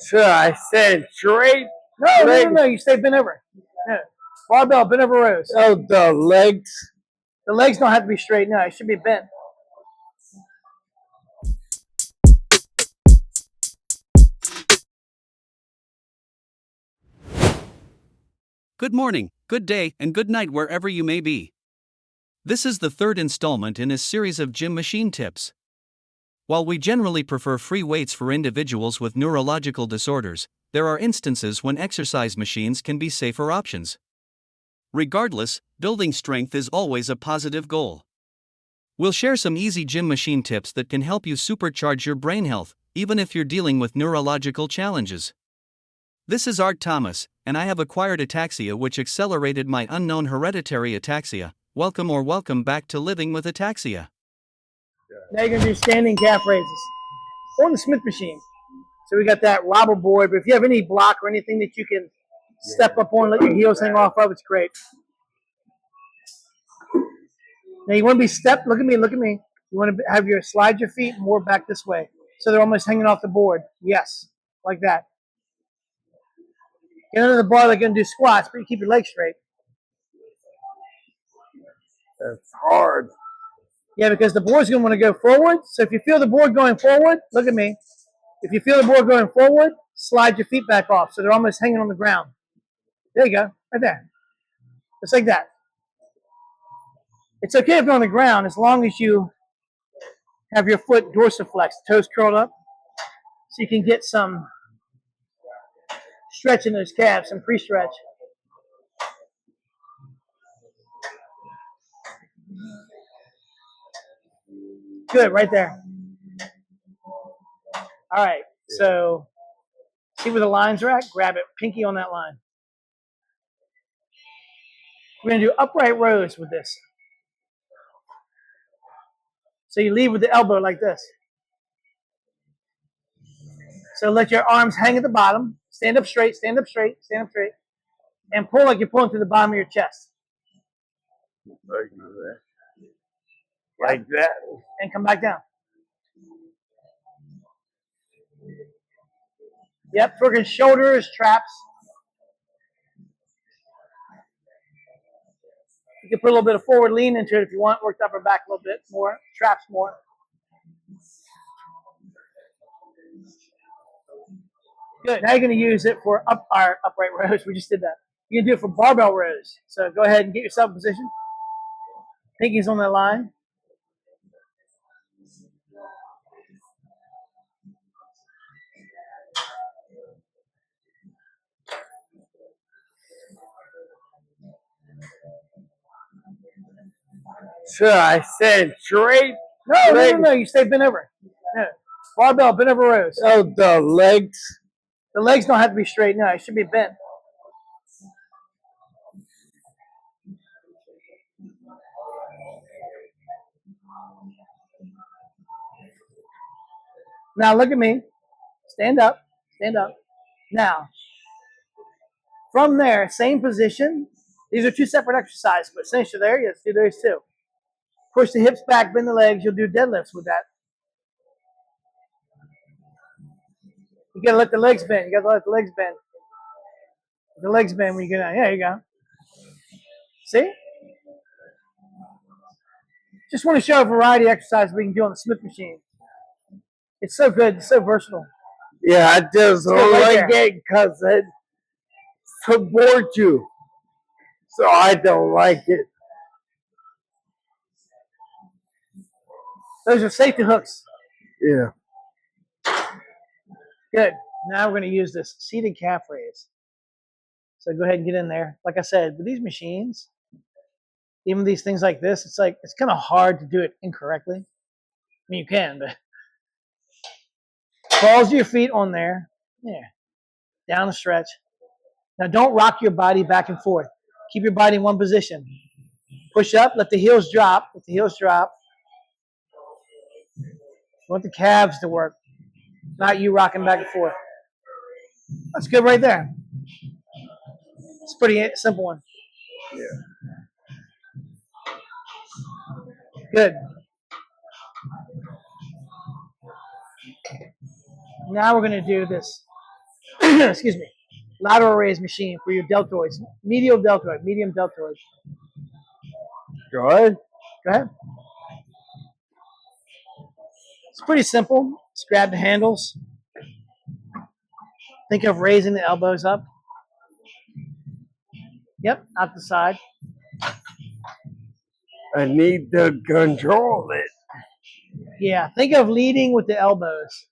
Sure, I said straight No, legs. no. You stay bent over. No. Barbell, bent over rows. Oh, the legs. The legs don't have to be straight. No, it should be bent. Good morning, good day, and good night wherever you may be. This is the third installment in a series of gym machine tips. While we generally prefer free weights for individuals with neurological disorders, there are instances when exercise machines can be safer options. Regardless, building strength is always a positive goal. We'll share some easy gym machine tips that can help you supercharge your brain health, even if you're dealing with neurological challenges. This is Art Thomas, and I have acquired ataxia, which accelerated my unknown hereditary ataxia. Welcome back to living with ataxia. Now you're going to do standing calf raises on the Smith machine. So we got that wobble board, but if you have any block or anything that you can step up on, let your heels hang off of, it's great. Now you want to be stepped. Look at me. You want to have slide your feet more back this way, so they're almost hanging off the board. Yes, like that. Get under the bar like you're going to do squats, but you keep your legs straight. That's hard. Yeah, because the board's going to want to go forward. So if you feel the board going forward, look at me. If you feel the board going forward, slide your feet back off so they're almost hanging on the ground. There you go, right there. Just like that. It's okay if you're on the ground as long as you have your foot dorsiflexed, toes curled up, so you can get some stretch in those calves, some pre-stretch. Good, right there. All right, so see where the lines are at? Grab it, pinky on that line. We're going to do upright rows with this. So you lead with the elbow like this. So let your arms hang at the bottom. Stand up straight. And pull like you're pulling to the bottom of your chest. Like that. And come back down. Yep, working shoulders, traps. You can put a little bit of forward lean into it if you want. Work the upper back a little bit more. Traps more. Good. Now you're going to use it for our upright rows. We just did that. You can do it for barbell rows. So go ahead and get yourself in position. Pinky's on that line. Sure, I said straight. No. You stay bent over. No. Barbell, bent over rows. Oh, the legs. The legs don't have to be straight. No, it should be bent. Now look at me. Stand up. Now, from there, same position. These are two separate exercises, but since you're there, let's do those two. Push the hips back, bend the legs. You'll do deadlifts with that. You gotta let the legs bend. The legs bend when you get down. Yeah, there you go. See? Just want to show a variety of exercises we can do on the Smith machine. It's so good. It's so versatile. Yeah, I just don't like it because it supports you. So I don't like it. Those are safety hooks. Yeah. Good. Now we're going to use this seated calf raise. So go ahead and get in there. Like I said, with these machines, even these things like this, it's kind of hard to do it incorrectly. I mean, you can, but balls of your feet on there. Yeah. Down the stretch. Now don't rock your body back and forth. Keep your body in one position. Push up, let the heels drop. You want the calves to work, not you rocking back and forth. That's good right there. It's a pretty simple one. Yeah. Good. Now we're going to do this excuse me, lateral raise machine for your deltoids, medial deltoid, medium deltoid. Go ahead. Go ahead. It's pretty simple. Just grab the handles. Think of raising the elbows up. Yep, out the side. I need to control it. Yeah, think of leading with the elbows.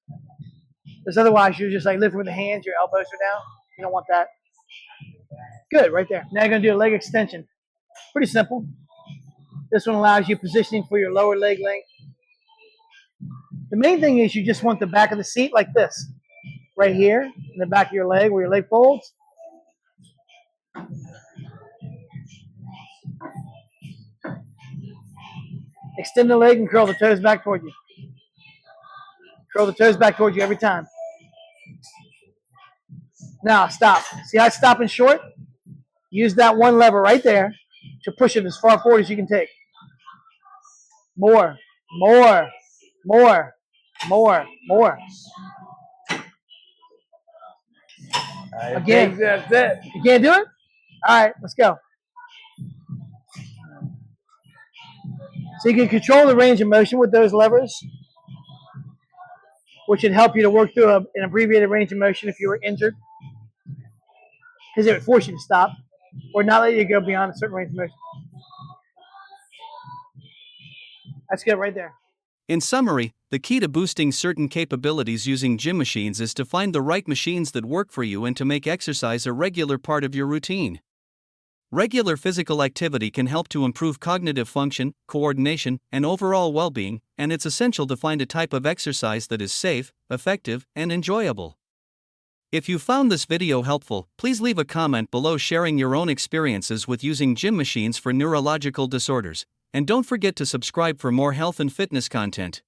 Because otherwise you're just like lifting with the hands, your elbows are down. You don't want that. Good, right there. Now you're going to do a leg extension. Pretty simple. This one allows you positioning for your lower leg length. The main thing is you just want the back of the seat like this. Right here, in the back of your leg, where your leg folds. Extend the leg and curl the toes back toward you. Curl the toes back towards you every time. Now, stop. See how it's stopping short? Use that one lever right there to push it as far forward as you can take. More, more, more, more, more. Again. That's it. You can't do it? All right, let's go. So you can control the range of motion with those levers, which would help you to work through an abbreviated range of motion if you were injured, because it would force you to stop or not let you go beyond a certain range of motion. That's good right there. In summary, the key to boosting certain capabilities using gym machines is to find the right machines that work for you and to make exercise a regular part of your routine. Regular physical activity can help to improve cognitive function, coordination, and overall well-being, and it's essential to find a type of exercise that is safe, effective, and enjoyable. If you found this video helpful, please leave a comment below sharing your own experiences with using gym machines for neurological disorders, and don't forget to subscribe for more health and fitness content.